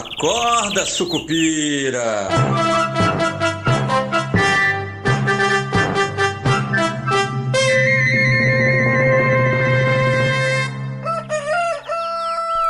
Acorda, sucupira!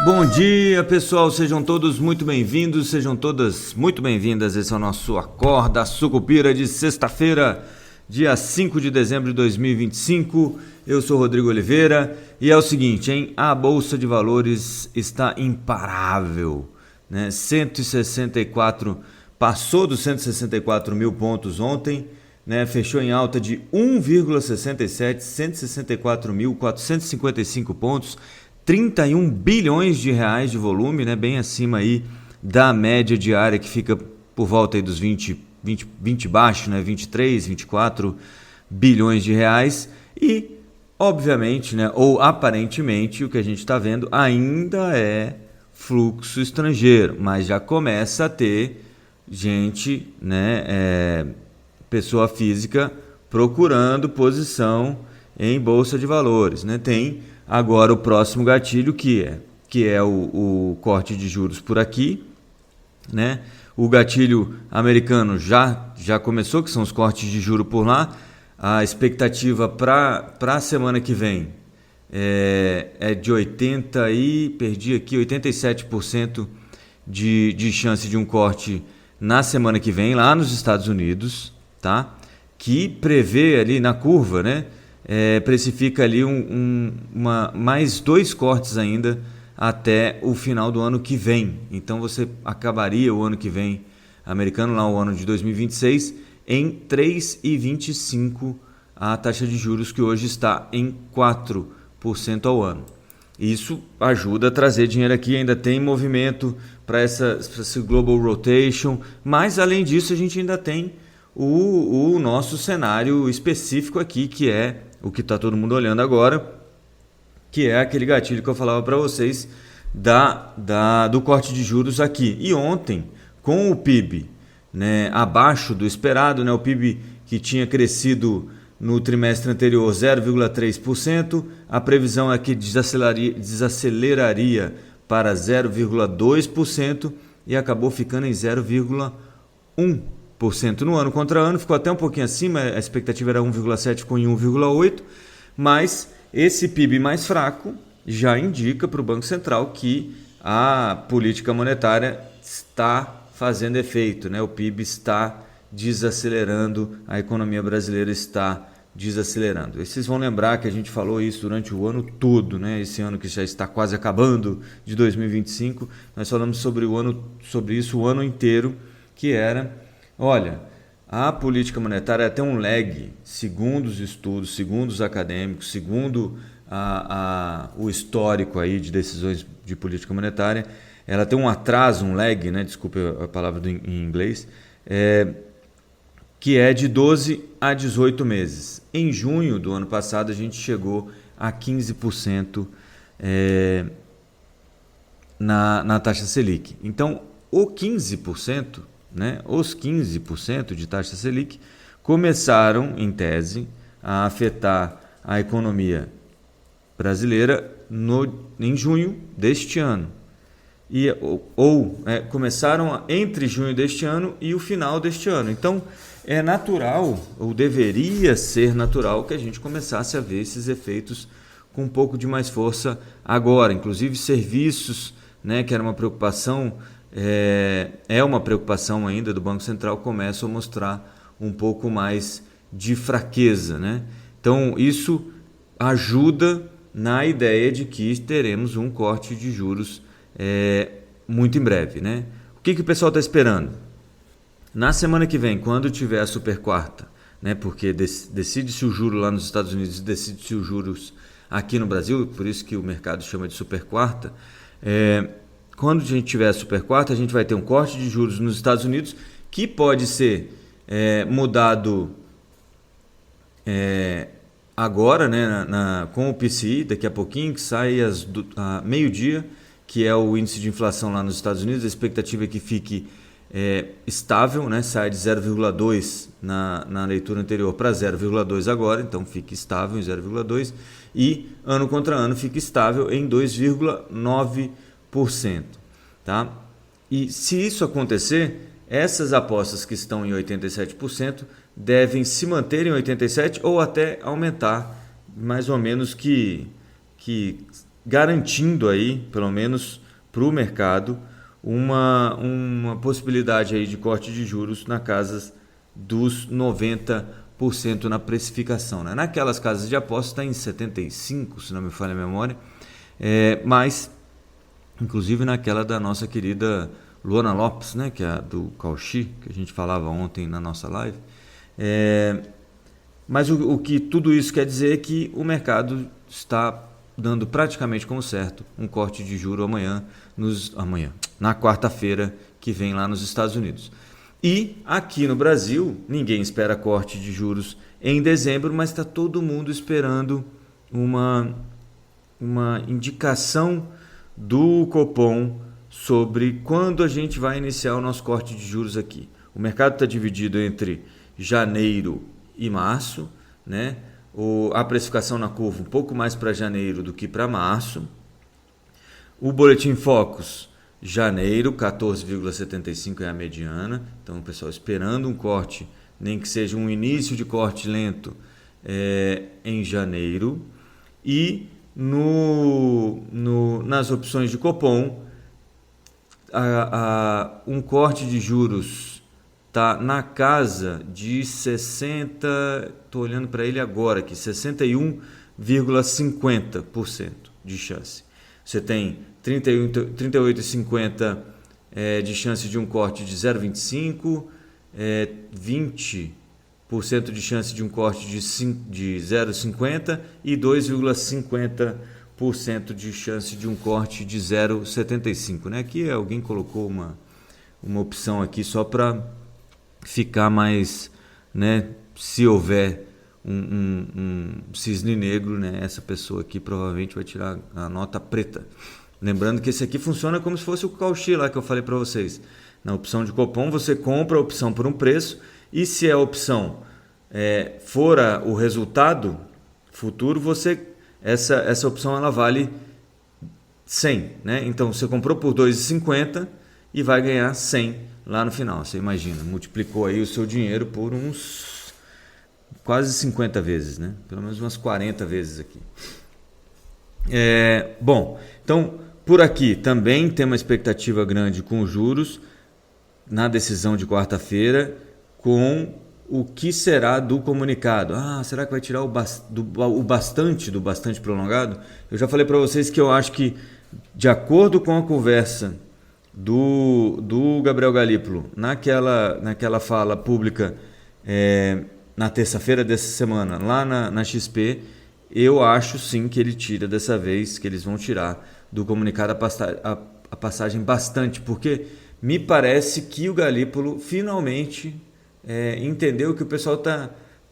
Bom dia, pessoal, sejam todos muito bem-vindos, sejam todas muito bem-vindas. Esse é o nosso Acorda Sucupira de sexta-feira, dia 5 de dezembro de 2025. Eu sou Rodrigo Oliveira e é o seguinte, hein? A Bolsa de Valores está imparável, né? 164, passou dos 164 mil pontos ontem, né? Fechou em alta de 1,67, 164.455 pontos, 31 bilhões de reais de volume, né? Bem acima aí da média diária que fica por volta aí dos 20 baixo, né? 23, 24 bilhões de reais e, obviamente, né? Ou aparentemente, o que a gente está vendo ainda é fluxo estrangeiro, mas já começa a ter gente, né? Pessoa física procurando posição em Bolsa de Valores, né? Tem agora o próximo gatilho que é o corte de juros por aqui, né? O gatilho americano já começou, que são os cortes de juros por lá. A expectativa para a semana que vem é de 87% de chance de um corte na semana que vem, lá nos Estados Unidos, tá? Que prevê ali na curva, né? Precifica ali mais 2 cortes ainda até o final do ano que vem. Então você acabaria o ano que vem, americano, lá o ano de 2026, em 3,25 a taxa de juros, que hoje está em 4% ao ano. Isso ajuda a trazer dinheiro aqui, ainda tem movimento para esse global rotation, mas além disso a gente ainda tem o nosso cenário específico aqui, que é o que está todo mundo olhando agora, que é aquele gatilho que eu falava para vocês do corte de juros aqui. E ontem, com o PIB, né, abaixo do esperado, né, o PIB que tinha crescido no trimestre anterior 0,3%, a previsão é que desaceleraria para 0,2% e acabou ficando em 0,1%. No ano contra ano, ficou até um pouquinho acima, a expectativa era 1,7%, ficou em 1,8%, mas esse PIB mais fraco já indica para o Banco Central que a política monetária está fazendo efeito, né? O PIB está desacelerando, a economia brasileira está desacelerando. E vocês vão lembrar que a gente falou isso durante o ano todo, né? Esse ano que já está quase acabando, de 2025, nós falamos sobre isso o ano inteiro, que era, olha, a política monetária tem um lag, segundo os estudos, segundo os acadêmicos, segundo o histórico aí de decisões de política monetária, ela tem um atraso, um lag, né? Desculpe a palavra em inglês, que é de 12 a 18 meses. Em junho do ano passado, a gente chegou a 15% na taxa Selic. Então, o 15%, né, os 15% de taxa Selic começaram, em tese, a afetar a economia brasileira em junho deste ano. Começaram entre junho deste ano e o final deste ano. Então, é natural, ou deveria ser natural, que a gente começasse a ver esses efeitos com um pouco de mais força agora. Inclusive, serviços, né, que era uma preocupação, é uma preocupação ainda do Banco Central, começam a mostrar um pouco mais de fraqueza, né? Então, isso ajuda na ideia de que teremos um corte de juros muito em breve, né? O que o pessoal está esperando? Na semana que vem, quando tiver a super quarta, né? Porque decide-se o juro lá nos Estados Unidos e decide-se os juros aqui no Brasil, por isso que o mercado chama de super quarta. Quando a gente tiver a super quarta, a gente vai ter um corte de juros nos Estados Unidos que pode ser mudado agora, né, com o PCI, daqui a pouquinho, que sai a meio-dia, que é o índice de inflação lá nos Estados Unidos. A expectativa é que fique estável, né, sai de 0,2 na leitura anterior para 0,2 agora, então fique estável em 0,2 e ano contra ano fique estável em 2,9%. Tá? E se isso acontecer, essas apostas que estão em 87% devem se manter em 87% ou até aumentar, mais ou menos que garantindo aí, pelo menos para o mercado, uma possibilidade aí de corte de juros na casa dos 90% na precificação. Né? Naquelas casas de apostas está em 75%, se não me falha a memória, mas inclusive naquela da nossa querida Luana Lopes, né, que é a do Cauchy, que a gente falava ontem na nossa live. Mas o que tudo isso quer dizer é que o mercado está dando praticamente como certo um corte de juro amanhã, na quarta-feira que vem lá nos Estados Unidos. E aqui no Brasil, ninguém espera corte de juros em dezembro, mas está todo mundo esperando uma indicação do Copom sobre quando a gente vai iniciar o nosso corte de juros aqui. O mercado está dividido entre janeiro e março, né? A precificação na curva um pouco mais para janeiro do que para março. O Boletim Focus, janeiro, 14,75 é a mediana. Então, o pessoal esperando um corte, nem que seja um início de corte lento em janeiro. E nas opções de Copom, um corte de juros está na casa de 60, estou olhando para ele agora aqui, 61,50% de chance. Você tem 38,50% de chance de um corte de 0,25%, 20% de chance de um corte de 0,50% e 2,50% de chance de um corte de 0,75%. Né? Aqui alguém colocou uma opção aqui só para ficar mais, né, se houver um cisne negro, né, essa pessoa aqui provavelmente vai tirar a nota preta. Lembrando que esse aqui funciona como se fosse o Cauchy lá que eu falei para vocês. Na opção de Copom você compra a opção por um preço e se a opção for o resultado futuro, essa opção ela vale 100, né? Então você comprou por 2,50 e vai ganhar 100 lá no final. Você imagina, multiplicou aí o seu dinheiro por uns quase 50 vezes, né? Pelo menos umas 40 vezes aqui. Bom, então por aqui também tem uma expectativa grande com os juros na decisão de quarta-feira, com o que será do comunicado. Será que vai tirar o bastante do bastante prolongado? Eu já falei para vocês que eu acho que, de acordo com a conversa do Gabriel Galípolo naquela fala pública na terça-feira dessa semana, lá na XP, eu acho sim que ele tira dessa vez, que eles vão tirar do comunicado a passagem bastante, porque me parece que o Galípolo finalmente entendeu que o pessoal tá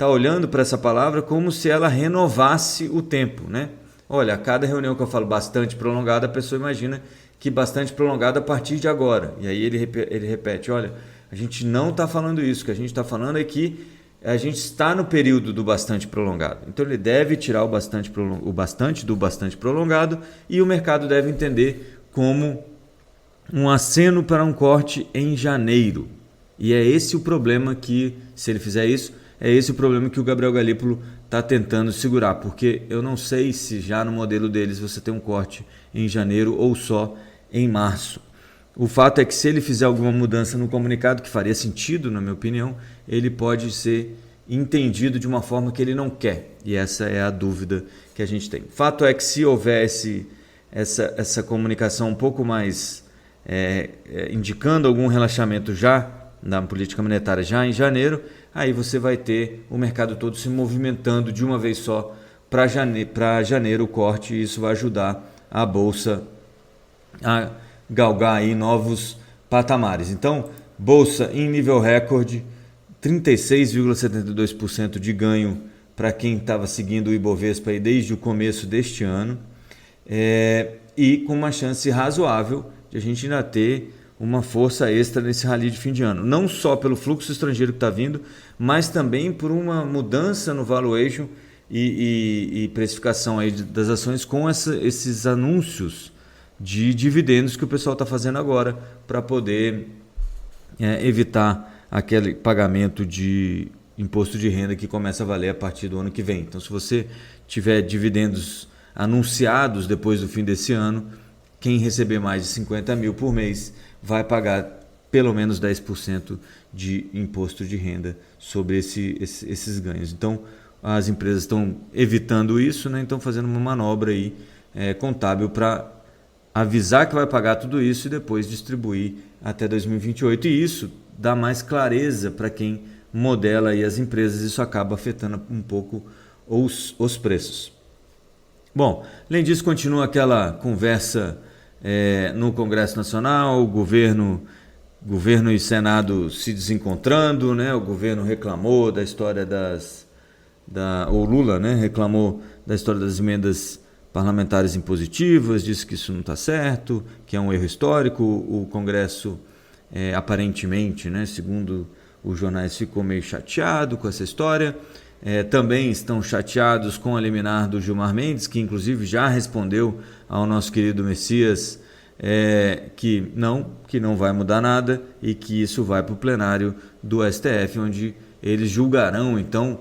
olhando para essa palavra como se ela renovasse o tempo, né? Olha, a cada reunião que eu falo bastante prolongada, a pessoa imagina que bastante prolongada a partir de agora. E aí ele repete, olha, a gente não está falando isso, o que a gente está falando é que a gente está no período do bastante prolongado. Então ele deve tirar o bastante do bastante prolongado e o mercado deve entender como um aceno para um corte em janeiro. E é esse o problema que, se ele fizer isso, é esse o problema que o Gabriel Galípolo está tentando segurar, porque eu não sei se já no modelo deles você tem um corte em janeiro ou só em março. O fato é que se ele fizer alguma mudança no comunicado, que faria sentido, na minha opinião, ele pode ser entendido de uma forma que ele não quer. E essa é a dúvida que a gente tem. Fato é que se houvesse essa comunicação um pouco mais indicando algum relaxamento já na política monetária já em janeiro, aí você vai ter o mercado todo se movimentando de uma vez só para janeiro o corte, e isso vai ajudar a Bolsa a galgar aí novos patamares. Então, Bolsa em nível recorde, 36,72% de ganho para quem estava seguindo o Ibovespa aí desde o começo deste ano, e com uma chance razoável de a gente ainda ter uma força extra nesse rally de fim de ano. Não só pelo fluxo estrangeiro que está vindo, mas também por uma mudança no valuation e precificação aí das ações com esses anúncios de dividendos que o pessoal está fazendo agora para poder evitar aquele pagamento de imposto de renda que começa a valer a partir do ano que vem. Então, se você tiver dividendos anunciados depois do fim desse ano, quem receber mais de 50 mil por mês vai pagar pelo menos 10% de imposto de renda sobre esses ganhos. Então, as empresas estão evitando isso, né? Então fazendo uma manobra aí, contábil para avisar que vai pagar tudo isso e depois distribuir até 2028. E isso dá mais clareza para quem modela aí as empresas. Isso acaba afetando um pouco os preços. Bom, além disso, continua aquela conversa no Congresso Nacional, o governo e Senado se desencontrando, né? O governo reclamou da história o Lula, né? Reclamou da história das emendas parlamentares impositivas, disse que isso não está certo, que é um erro histórico. O Congresso, aparentemente, né? Segundo os jornais, ficou meio chateado com essa história. Também estão chateados com a liminar do Gilmar Mendes, que inclusive já respondeu ao nosso querido Messias que não vai mudar nada e que isso vai para o plenário do STF, onde eles julgarão, então,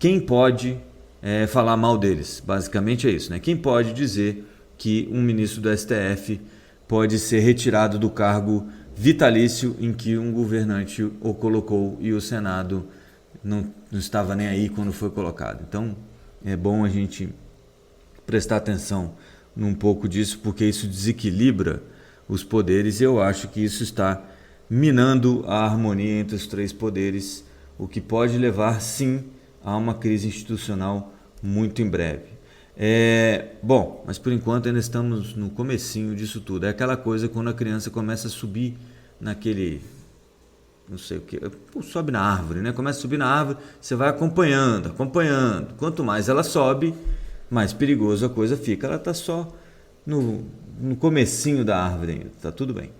quem pode falar mal deles. Basicamente é isso, né? Quem pode dizer que um ministro do STF pode ser retirado do cargo vitalício em que um governante o colocou e o Senado não estava nem aí quando foi colocado. Então, é bom a gente prestar atenção num pouco disso, porque isso desequilibra os poderes e eu acho que isso está minando a harmonia entre os três poderes, o que pode levar, sim, a uma crise institucional muito em breve. Bom, mas por enquanto ainda estamos no comecinho disso tudo. É aquela coisa quando a criança começa a subir naquele... não sei o que, sobe na árvore, né? Começa a subir na árvore, você vai acompanhando. Quanto mais ela sobe, mais perigoso a coisa fica. Ela está só no comecinho da árvore ainda, tá tudo bem.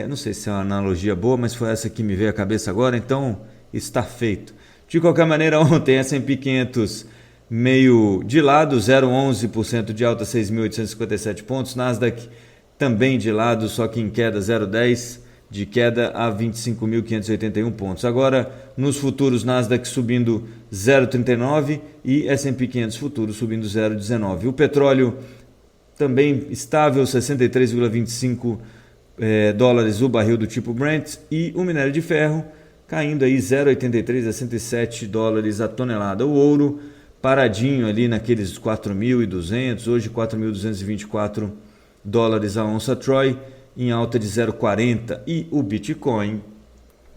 Não sei se é uma analogia boa, mas foi essa que me veio à cabeça agora, então está feito. De qualquer maneira, ontem S&P 500 meio de lado, 0,11% de alta, 6.857 pontos. Nasdaq também de lado, só que em queda, 0,10% de queda a 25.581 pontos. Agora, nos futuros, Nasdaq subindo 0,39 e S&P 500 futuros subindo 0,19. O petróleo também estável, 63,25 dólares o barril do tipo Brent, e o minério de ferro caindo aí 0,83 a 107 dólares a tonelada. O ouro paradinho ali naqueles 4.200, hoje 4.224 dólares a onça Troy, em alta de 0,40, e o Bitcoin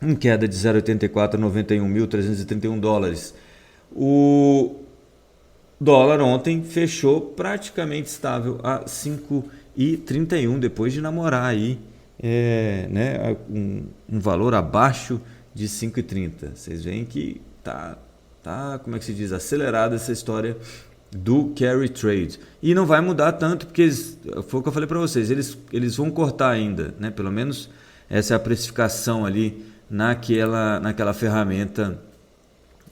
em queda de 0,84 a 91.331 dólares. O dólar ontem fechou praticamente estável a 5,31, depois de namorar aí um valor abaixo de 5,30. Vocês veem que tá, como é que se diz, acelerada essa história do carry trade. E não vai mudar tanto, porque foi o que eu falei para vocês, eles vão cortar ainda, né? Pelo menos essa é a precificação ali naquela ferramenta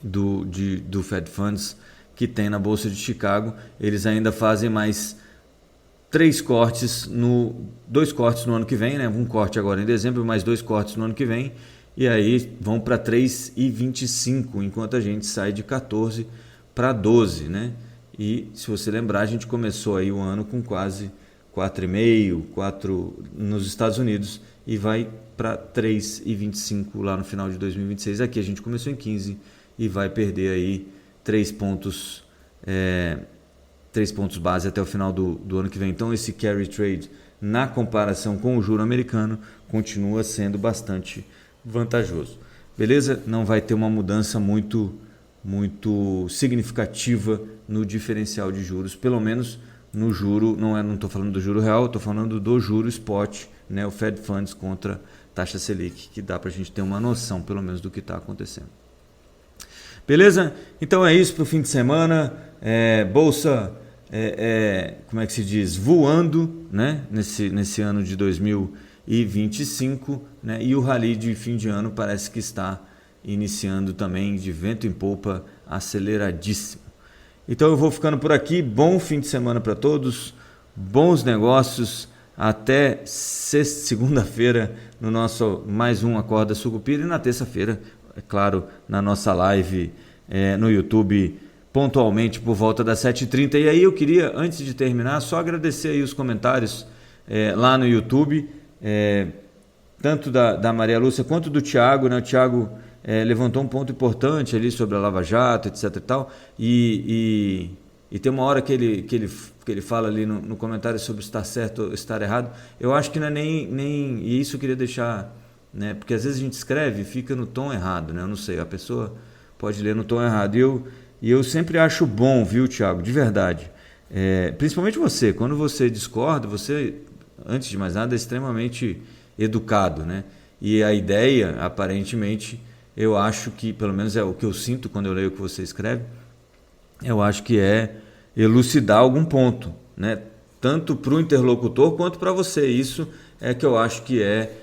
do Fed Funds que tem na Bolsa de Chicago. Eles ainda fazem mais 2 cortes no ano que vem, né? Um corte agora em dezembro, mais 2 cortes no ano que vem, e aí vão para 3,25, enquanto a gente sai de 14 para 12, né? E se você lembrar, a gente começou aí o ano com quase 4,5, 4 nos Estados Unidos e vai para 3,25 lá no final de 2026. Aqui a gente começou em 15 e vai perder aí 3 pontos base até o final do ano que vem. Então esse carry trade, na comparação com o juro americano, continua sendo bastante vantajoso. Beleza? Não vai ter uma mudança muito significativa no diferencial de juros, pelo menos no juro, não estou falando do juro real, estou falando do juro spot, né, o Fed Funds contra taxa Selic, que dá para a gente ter uma noção, pelo menos, do que está acontecendo. Beleza? Então é isso para o fim de semana. Bolsa, como é que se diz? Voando, né, nesse ano de 2025, né, e o rally de fim de ano parece que está iniciando também de vento em popa aceleradíssimo. Então eu vou ficando por aqui. Bom fim de semana para todos, bons negócios. até segunda-feira no nosso mais um Acorda Sucupira e na terça-feira, é claro, na nossa live no YouTube, pontualmente por volta das 7h30. E aí eu queria, antes de terminar, só agradecer aí os comentários lá no YouTube, tanto da Maria Lúcia quanto do Thiago, né? O Thiago levantou um ponto importante ali sobre a Lava Jato, etc e tal, e tem uma hora que ele fala ali no comentário sobre estar certo ou estar errado. Eu acho que não é nem e isso eu queria deixar, né? Porque às vezes a gente escreve e fica no tom errado, né? Eu não sei, a pessoa pode ler no tom errado, e eu sempre acho bom, viu, Thiago, de verdade, principalmente você, quando você discorda, você, antes de mais nada, é extremamente educado, né? E a ideia, aparentemente, eu acho que, pelo menos é o que eu sinto quando eu leio o que você escreve, eu acho que é elucidar algum ponto, né? Tanto para o interlocutor quanto para você. Isso é que eu acho que é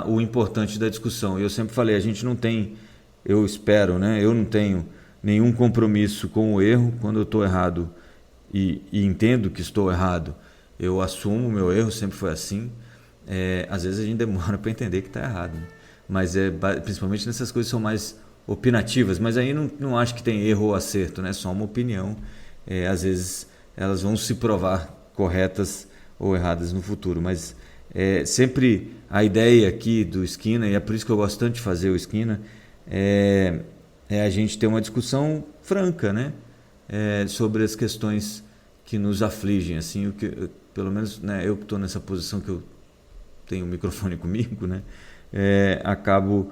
o importante da discussão. Eu sempre falei, a gente não tem, eu espero, né? Eu não tenho nenhum compromisso com o erro. Quando eu estou errado e entendo que estou errado, eu assumo o meu erro, sempre foi assim. Às vezes a gente demora para entender que está errado, né? Mas principalmente nessas coisas que são mais opinativas, mas aí não acho que tem erro ou acerto, né? Só uma opinião. Às vezes elas vão se provar corretas ou erradas no futuro, mas sempre a ideia aqui do Esquina, e é por isso que eu gosto tanto de fazer o Esquina, é a gente ter uma discussão franca, né? Sobre as questões que nos afligem, assim, o que, pelo menos, né, eu que estou nessa posição que eu tenho o microfone comigo, né? Acabo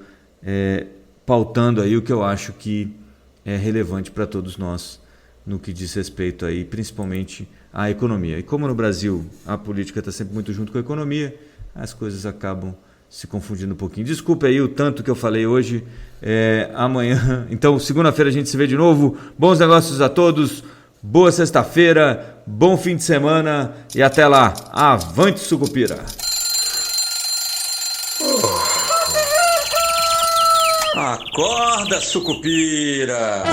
pautando aí o que eu acho que é relevante para todos nós no que diz respeito aí, principalmente à economia. E como no Brasil a política está sempre muito junto com a economia, as coisas acabam se confundindo um pouquinho. Desculpe aí o tanto que eu falei hoje. Amanhã, então segunda-feira a gente se vê de novo. Bons negócios a todos, boa sexta-feira, bom fim de semana e até lá. Avante Sucupira! Acorda, Sucupira!